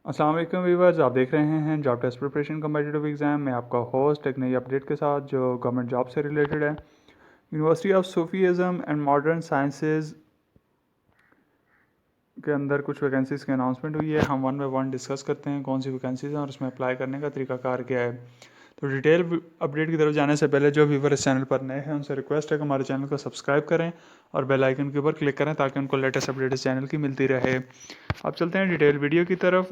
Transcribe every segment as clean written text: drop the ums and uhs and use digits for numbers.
السلام علیکم ویورز، آپ دیکھ رہے ہیں job test preparation competitive exam میں آپ کا ہوسٹ ایک نئی اپڈیٹ کے ساتھ جو گورنمنٹ جاب سے ریلیٹڈ ہے۔ University of Sufism and modern sciences کے اندر کچھ ویکینسیز کی اناؤنسمنٹ ہوئی ہے۔ ہم ون بائی ون ڈسکس کرتے ہیں کون سی ویکینسیز ہیں اور اس میں اپلائی کرنے کا طریقہ کار کیا ہے۔ تو ڈیٹیل اپڈیٹ کی طرف جانے سے پہلے جو ویور اس چینل پر نئے ہیں ان سے ریکویسٹ ہے کہ ہمارے چینل کو سبسکرائب کریں اور بیل آئیکن کے اوپر کلک کریں تاکہ ان کو لیٹسٹ اپڈیٹ اس چینل کی ملتی رہے۔ اب چلتے ہیں ڈیٹیل ویڈیو کی طرف۔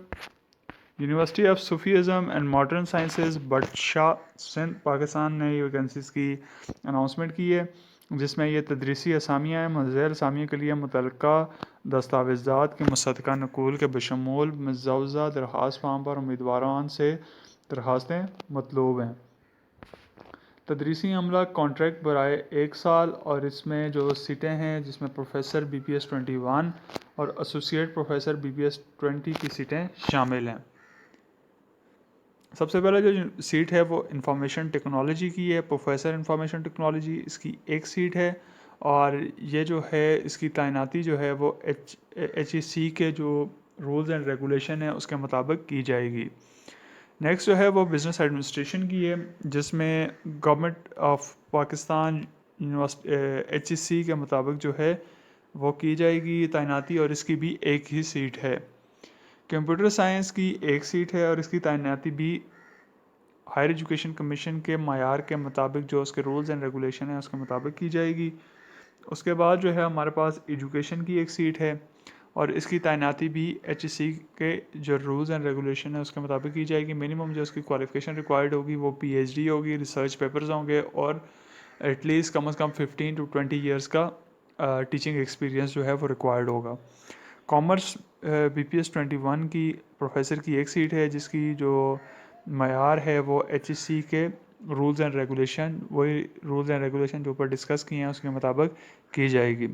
University of Sufism and modern sciences Bhitshah Sindh Pakistan نے یہ ویکینسیز کی اناؤنسمنٹ کی ہے، جس میں یہ تدریسی اسامیہ ہیں۔ مزید اسامیہ کے لیے متعلقہ دستاویزات کے مصدقہ نقول کے بشمول مجوزہ درخواست فارم پر امیدواران سے درخواستیں مطلوب ہیں۔ تدریسی عملہ کانٹریکٹ برائے 1 سال، اور اس میں جو سیٹیں ہیں جس میں پروفیسر بی پی ایس 21 اور associate professor B P S 20 کی سیٹیں شامل ہیں۔ سب سے پہلے جو سیٹ ہے وہ انفارمیشن ٹیکنالوجی کی ہے، پروفیسر انفارمیشن ٹیکنالوجی، اس کی ایک سیٹ ہے، اور یہ جو ہے اس کی تعیناتی جو ہے وہ ایچ ای سی کے جو رولز اینڈ ریگولیشن ہیں اس کے مطابق کی جائے گی۔ نیکسٹ جو ہے وہ بزنس ایڈمنسٹریشن کی ہے، جس میں government of Pakistan H E C کے مطابق جو ہے وہ کی جائے گی تعیناتی، اور اس کی بھی ایک ہی سیٹ ہے۔ کمپیوٹر سائنس کی ایک سیٹ ہے اور اس کی تعیناتی بھی ہائر ایجوکیشن کمیشن کے معیار کے مطابق جو اس کے رولز اینڈ ریگولیشن ہیں اس کے مطابق کی جائے گی۔ اس کے بعد جو ہے ہمارے پاس ایجوکیشن کی ایک سیٹ ہے، اور اس کی تعیناتی بھی ایچ ای سی کے جو رولز اینڈ ریگولیشن ہیں اس کے مطابق کی جائے گی۔ منیمم جو اس کی کوالیفیکیشن ریکوائرڈ ہوگی وہ پی ایچ ڈی ہوگی، ریسرچ پیپرز ہوں گے، اور ایٹ لیسٹ کم از کم 15 to 20 ایئرس کا ٹیچنگ ایکسپیرینس جو ہے وہ ریکوائرڈ ہوگا۔ کامرس بی پی ایس 21 کی پروفیسر کی ایک سیٹ ہے، جس کی جو معیار ہے وہ ایچ ای سی کے رولز اینڈ ریگولیشن، وہی رولز اینڈ ریگولیشن جو اوپر ڈسکس کیے ہیں اس کے مطابق کی جائے گی۔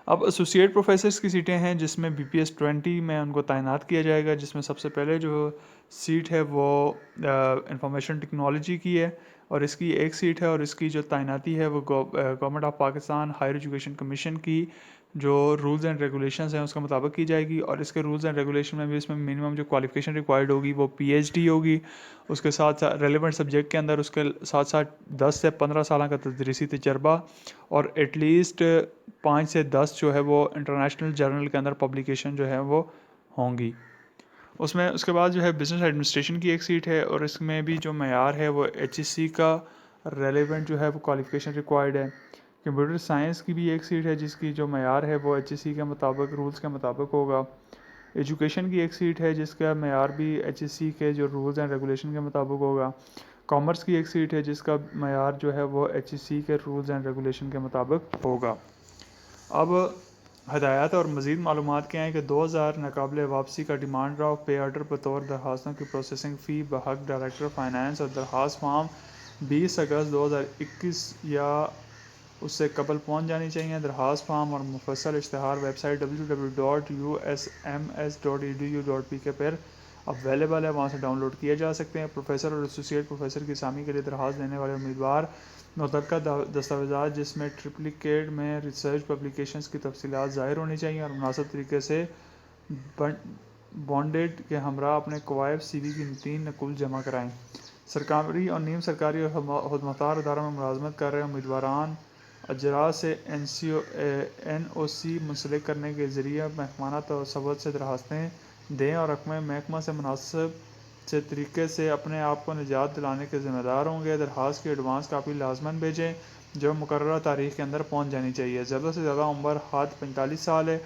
اب ایسوسیٹ پروفیسرس کی سیٹیں ہیں جس میں بی پی ایس 20 میں ان کو تعینات کیا جائے گا، جس میں سب سے پہلے جو سیٹ ہے وہ انفارمیشن ٹیکنالوجی کی ہے، اور اس کی ایک سیٹ ہے، اور اس کی جو تعیناتی ہے وہ government of Pakistan higher education commission کی جو رولز اینڈ ریگولیشنز ہیں اس کے مطابق کی جائے گی۔ اور اس کے رولز اینڈ ریگولیشن میں بھی اس میں منیمم جو کوالیفیکیشن ریکوائرڈ ہوگی وہ پی ایچ ڈی ہوگی، اس کے ساتھ ساتھ ریلیونٹ سبجیکٹ کے اندر اس کے ساتھ ساتھ 10 سے 15 سالہ کا تدریسی تجربہ، اور ایٹ لیسٹ 5 سے 10 جو ہے وہ انٹرنیشنل جرنل کے اندر پبلیکیشن جو ہے وہ ہوں گی۔ اس کے بعد جو ہے بزنس ایڈمنسٹریشن کی ایک سیٹ ہے، اور اس میں بھی جو معیار ہے وہ ایچ ای سی کا ریلیونٹ جو ہے وہ کوالیفیکیشن ریکوائرڈ ہے۔ کمپیوٹر سائنس کی بھی ایک سیٹ ہے جس کی جو معیار ہے وہ ایچ ای سی کے مطابق رولز کے مطابق ہوگا۔ ایجوکیشن کی ایک سیٹ ہے جس کا معیار بھی ایچ ای سی کے جو رولز اینڈ ریگولیشن کے مطابق ہوگا۔ کامرس کی ایک سیٹ ہے جس کا معیار جو ہے وہ ایچ ای سی کے رولز اینڈ ریگولیشن کے مطابق ہوگا۔ اب ہدایات اور مزید معلومات کیا ہیں کہ 2000 ناقابل واپسی کا ڈیمانڈ ڈرافٹ پے آرڈر بطور درخواستوں کی پروسیسنگ فی بحق ڈائریکٹر فائنانس، اور درخواست فارم 20 اگست 2021 یا اس سے قبل پہنچ جانی چاہیے۔ درخواست فارم اور مفصل اشتہار ویب سائٹ www.usms.edu.pk پر اویلیبل ہے، وہاں سے ڈاؤن لوڈ کیے جا سکتے ہیں۔ پروفیسر اور ایسوسیٹ پروفیسر کی اسامی کے لیے درخواست دینے والے امیدوار متعلقہ دستاویزات جس میں ٹرپلیکیٹ میں ریسرچ پبلیکیشنز کی تفصیلات ظاہر ہونی چاہیے، اور مناسب طریقے سے بانڈڈ کے ہمراہ اپنے کوائف سی وی کی 3 نقول جمع کرائیں۔ سرکاری اور نیم سرکاری اور خودمختار اداروں میں ملازمت کر رہے امیدواران اجراء سے این او سی منسلک کرنے کے ذریعے محکمانہ ثبوت سے درخواستیں دیں، اور محکمہ سے مناسب سے طریقے سے اپنے آپ کو نجات دلانے کے ذمہ دار ہوں گے۔ درخواست کی ایڈوانس کاپی لازماً بھیجیں جو مقررہ تاریخ کے اندر پہنچ جانی چاہیے۔ زیادہ سے زیادہ عمر حد 45 سال ہے۔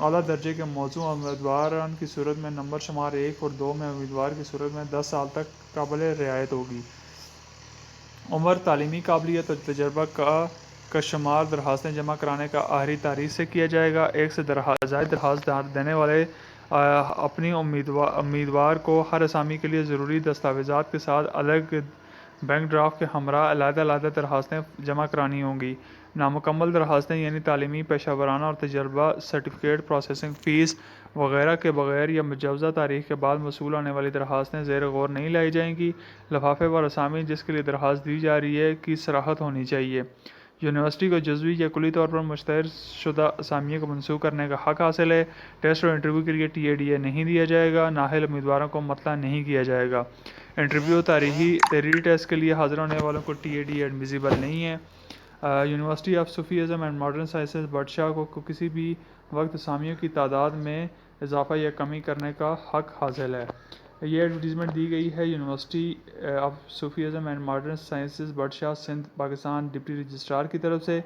اعلیٰ درجے کے موضوع امیدواران کی صورت میں نمبر شمار 1 اور 2 میں امیدوار کی صورت میں 10 سال تک قابل رعایت ہوگی۔ عمر، تعلیمی قابلیت اور تجربہ کا شمار درخواستیں جمع کرانے کا آخری تاریخ سے کیا جائے گا۔ ایک سے زائد درخواست دینے والے اپنی امیدوار کو ہر اسامی کے لیے ضروری دستاویزات کے ساتھ الگ بینک ڈرافٹ کے ہمراہ علیحدہ درخواستیں جمع کرانی ہوں گی۔ نامکمل درخواستیں یعنی تعلیمی، پیشہ ورانہ اور تجربہ سرٹیفکیٹ، پروسیسنگ فیس وغیرہ کے بغیر یا مجوزہ تاریخ کے بعد موصول ہونے والی درخواستیں زیر غور نہیں لائی جائیں گی۔ لفافے پر اسامی جس کے لیے درخواست دی جا رہی ہے کی صراحت ہونی چاہیے۔ یونیورسٹی کو جزوی یا کلی طور پر مشتہر شدہ اسامیوں کو منسوخ کرنے کا حق حاصل ہے. ٹیسٹ اور انٹرویو کے لیے TADA نہیں دیا جائے گا. نااہل امیدواروں کو مطلع نہیں کیا جائے گا. انٹرویو تحریری ٹیسٹ کے لیے حاضر ہونے والوں کو TADA ایڈمیزیبل نہیں ہے. University of Sufism and modern sciences Bhitshah کو کسی بھی وقت اسامیوں کی تعداد میں اضافہ یا کمی کرنے کا حق حاصل ہے. یہ ایڈورٹیزمنٹ دی گئی ہے university of Sufism and modern sciences Bhitshah Sindh Pakistan deputy registrar کی طرف سے.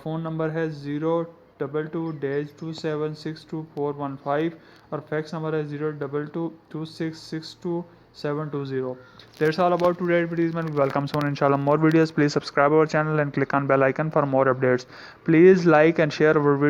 فون نمبر ہے 02227624115 اور فیکس نمبر ہے 02226622720. That's all about today's advertisement. Welcome soon inshallah more videos. Please subscribe our channel and click on bell icon for more updates. Please like and share our video.